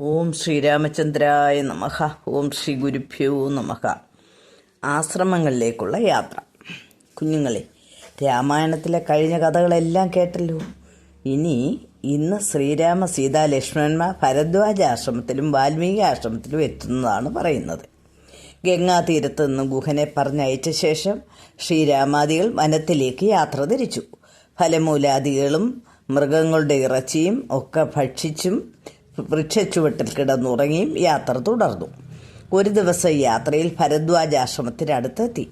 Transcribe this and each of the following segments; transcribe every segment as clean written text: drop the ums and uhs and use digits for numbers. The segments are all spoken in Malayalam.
ഓം ശ്രീരാമചന്ദ്രായ നമഃ. ഓം ശ്രീ ഗുരുഭ്യോ നമഃ. ആശ്രമങ്ങളിലേക്കുള്ള യാത്ര. കുഞ്ഞുങ്ങളെ, രാമായണത്തിലെ കഴിഞ്ഞ കഥകളെല്ലാം കേട്ടല്ലോ. ഇന്ന് ശ്രീരാമ സീതാ ലക്ഷ്മണന്മാർ ഭരദ്വാജ ആശ്രമത്തിലും വാൽമീകി ആശ്രമത്തിലും എത്തുന്നതാണ് പറയുന്നത്. ഗംഗാതീരത്ത് നിന്ന് ഗുഹനെ പറഞ്ഞയച്ച ശേഷം ശ്രീരാമാദികൾ വനത്തിലേക്ക് യാത്ര തിരിച്ചു. ഫലമൂലാദികളും മൃഗങ്ങളുടെ ഇറച്ചിയും ഒക്കെ ഭക്ഷിച്ചും വൃക്ഷച്ചുവട്ടിൽ കിടന്നുറങ്ങിയും യാത്ര തുടർന്നു. ഒരു ദിവസം യാത്രയിൽ ഭരദ്വാജാശ്രമത്തിനടുത്തെത്തി.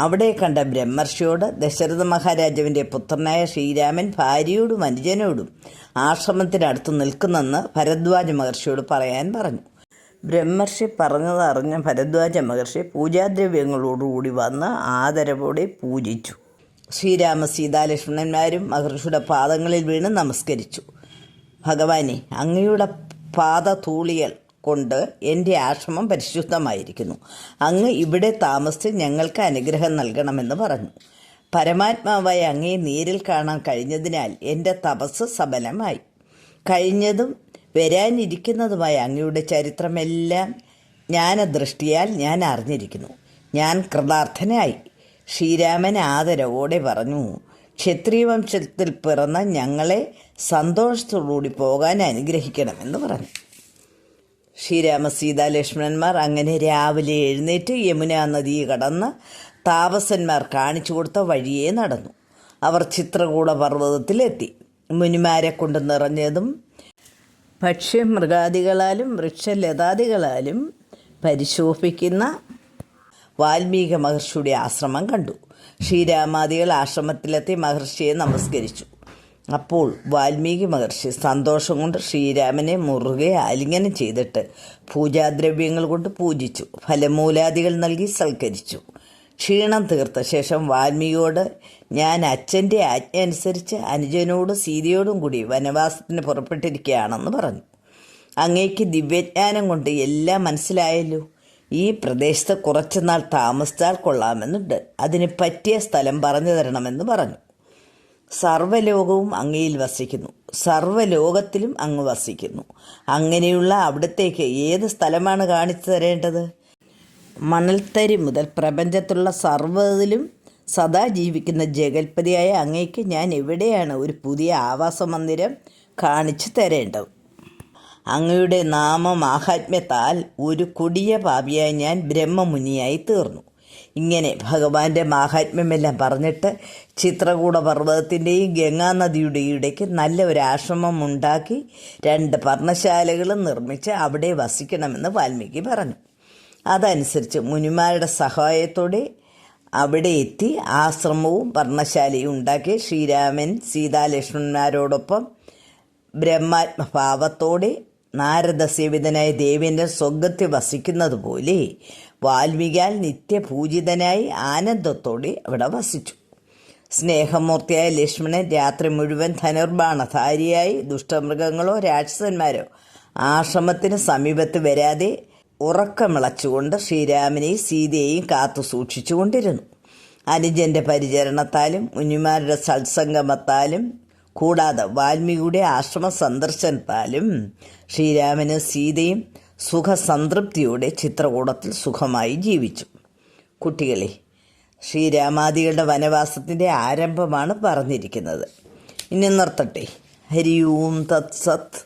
അവിടെ കണ്ട ബ്രഹ്മർഷിയോട് ദശരഥ മഹാരാജാവിൻ്റെ പുത്രനായ ശ്രീരാമൻ ഭാര്യയോടും അനുജനോടും ആശ്രമത്തിനടുത്ത് നിൽക്കുന്നെന്ന് ഭരദ്വാജ മഹർഷിയോട് പറയാൻ പറഞ്ഞു. ബ്രഹ്മർഷി പറഞ്ഞതറിഞ്ഞ ഭരദ്വാജ മഹർഷി പൂജാദ്രവ്യങ്ങളോടുകൂടി വന്ന് ആദരവോടെ പൂജിച്ചു. ശ്രീരാമ സീതാലക്ഷ്മണന്മാരും മഹർഷിയുടെ പാദങ്ങളിൽ വീണ് നമസ്കരിച്ചു. ഭഗവാനെ, അങ്ങയുടെ പാദധൂളികൾ കൊണ്ട് എൻ്റെ ആശ്രമം പരിശുദ്ധമായിരിക്കുന്നു. അങ്ങ് ഇവിടെ താമസിച്ച് ഞങ്ങൾക്ക് അനുഗ്രഹം നൽകണമെന്ന് പറഞ്ഞു. പരമാത്മാവായ അങ്ങയെ നേരിൽ കാണാൻ കഴിഞ്ഞതിനാൽ എൻ്റെ തപസ് സഫലമായി. കഴിഞ്ഞതും വരാനിരിക്കുന്നതുമായ അങ്ങയുടെ ചരിത്രമെല്ലാം ജ്ഞാനദൃഷ്ടിയാൽ ഞാൻ അറിഞ്ഞിരിക്കുന്നു. ഞാൻ കൃതാർത്ഥനായി. ശ്രീരാമൻ ആദരവോടെ പറഞ്ഞു, ക്ഷത്രിയവംശത്തിൽ പിറന്ന ഞങ്ങളെ സന്തോഷത്തോടുകൂടി പോകാൻ അനുഗ്രഹിക്കണമെന്ന് പറഞ്ഞു. ശ്രീരാമ സീതാ ലക്ഷ്മണന്മാർ അങ്ങനെ രാവിലെ എഴുന്നേറ്റ് യമുനാ നദി കടന്ന് താപസന്മാർ കാണിച്ചു കൊടുത്ത വഴിയെ നടന്നു. അവർ ചിത്രകൂട പർവ്വതത്തിലെത്തി. മുനിമാരെ കൊണ്ട് നിറഞ്ഞതും ഭക്ഷ്യമൃഗാദികളാലും വൃക്ഷലതാദികളാലും പരിശോഭിക്കുന്ന വാൽമീകി മഹർഷിയുടെ ആശ്രമം കണ്ടു. ശ്രീരാമാദികൾ ആശ്രമത്തിലെത്തി മഹർഷിയെ നമസ്കരിച്ചു. അപ്പോൾ വാൽമീകി മഹർഷി സന്തോഷം കൊണ്ട് ശ്രീരാമനെ മുറുകെ ആലിംഗനം ചെയ്തിട്ട് പൂജാദ്രവ്യങ്ങൾ കൊണ്ട് പൂജിച്ചു. ഫലമൂലാദികൾ നൽകി സൽക്കരിച്ചു. ക്ഷീണം തീർത്ത ശേഷം വാൽമീകിയോട്, ഞാൻ അച്ഛൻ്റെ ആജ്ഞ അനുസരിച്ച് അനുജനോടും സീതയോടും കൂടി വനവാസത്തിന് പുറപ്പെട്ടിരിക്കുകയാണെന്ന് പറഞ്ഞു. അങ്ങേക്ക് ദിവ്യജ്ഞാനം കൊണ്ട് എല്ലാം മനസ്സിലായല്ലോ. ഈ പ്രദേശത്ത് കുറച്ചുനാൾ താമസിച്ചാൽ കൊള്ളാമെന്നുണ്ട്. അതിന് പറ്റിയ സ്ഥലം പറഞ്ഞു തരണമെന്ന് പറഞ്ഞു. സർവ്വലോകവും അങ്ങയിൽ വസിക്കുന്നു. സർവ്വലോകത്തിലും അങ്ങ് വസിക്കുന്നു. അങ്ങനെയുള്ള അവിടത്തേക്ക് ഏത് സ്ഥലമാണ് കാണിച്ചു തരേണ്ടത്? മണൽത്തരി മുതൽ പ്രപഞ്ചത്തിലുള്ള സർവ്വതിലും സദാ ജീവിക്കുന്ന ജഗൽപതിയായ അങ്ങേക്ക് ഞാൻ എവിടെയാണ് ഒരു പുതിയ ആവാസ മന്ദിരം കാണിച്ചു തരേണ്ടത്? അങ്ങയുടെ നാമമാഹാത്മ്യത്താൽ ഒരു കൊടിയ പാപിയായി ഞാൻ ബ്രഹ്മമുനിയായി തീർന്നു. ഇങ്ങനെ ഭഗവാന്റെ മാഹാത്മ്യമെല്ലാം പറഞ്ഞിട്ട് ചിത്രകൂട പർവ്വതത്തിൻ്റെയും ഗംഗാനദിയുടെയും ഇടയ്ക്ക് നല്ല ഒരു ആശ്രമം ഉണ്ടാക്കി 2 പർണശാലകളും നിർമ്മിച്ച് അവിടെ വസിക്കണമെന്ന് വാൽമീകി പറഞ്ഞു. അതനുസരിച്ച് മുനിമാരുടെ സഹായത്തോടെ അവിടെ എത്തി ആശ്രമവും പർണശാലയും ഉണ്ടാക്കി ശ്രീരാമൻ സീതാലക്ഷ്മണന്മാരോടൊപ്പം ബ്രഹ്മാത്മഭാവത്തോടെ നാരദസേവിതനായ ദേവേന്ദ്രൻ സ്വർഗത്തിൽ വസിക്കുന്നത് പോലെ വാൽമീകിയാൽ നിത്യപൂജിതനായി ആനന്ദത്തോടെ അവിടെ വസിച്ചു. സ്നേഹമൂർത്തിയായ ലക്ഷ്മണൻ രാത്രി മുഴുവൻ ധനുർബാണധാരിയായി ദുഷ്ടമൃഗങ്ങളോ രാക്ഷസന്മാരോ ആശ്രമത്തിന് സമീപത്ത് വരാതെ ഉറക്കമിളച്ചുകൊണ്ട് ശ്രീരാമനെയും സീതയെയും കാത്തു സൂക്ഷിച്ചുകൊണ്ടിരുന്നു. അനുജൻ്റെ പരിചരണത്താലും മുനിമാരുടെ സത്സംഗമത്താലും കൂടാതെ വാൽമീകിയുടെ ആശ്രമ സന്ദർശനത്താലും ശ്രീരാമനും സീതയും സുഖസംതൃപ്തിയോടെ ചിത്രകൂടത്തിൽ സുഖമായി ജീവിച്ചു. കുട്ടികളെ, ശ്രീരാമാദികളുടെ വനവാസത്തിൻ്റെ ആരംഭമാണ് പറഞ്ഞിരിക്കുന്നത്. ഇനി നിർത്തട്ടെ. ഹരി ഓം തത് സത്.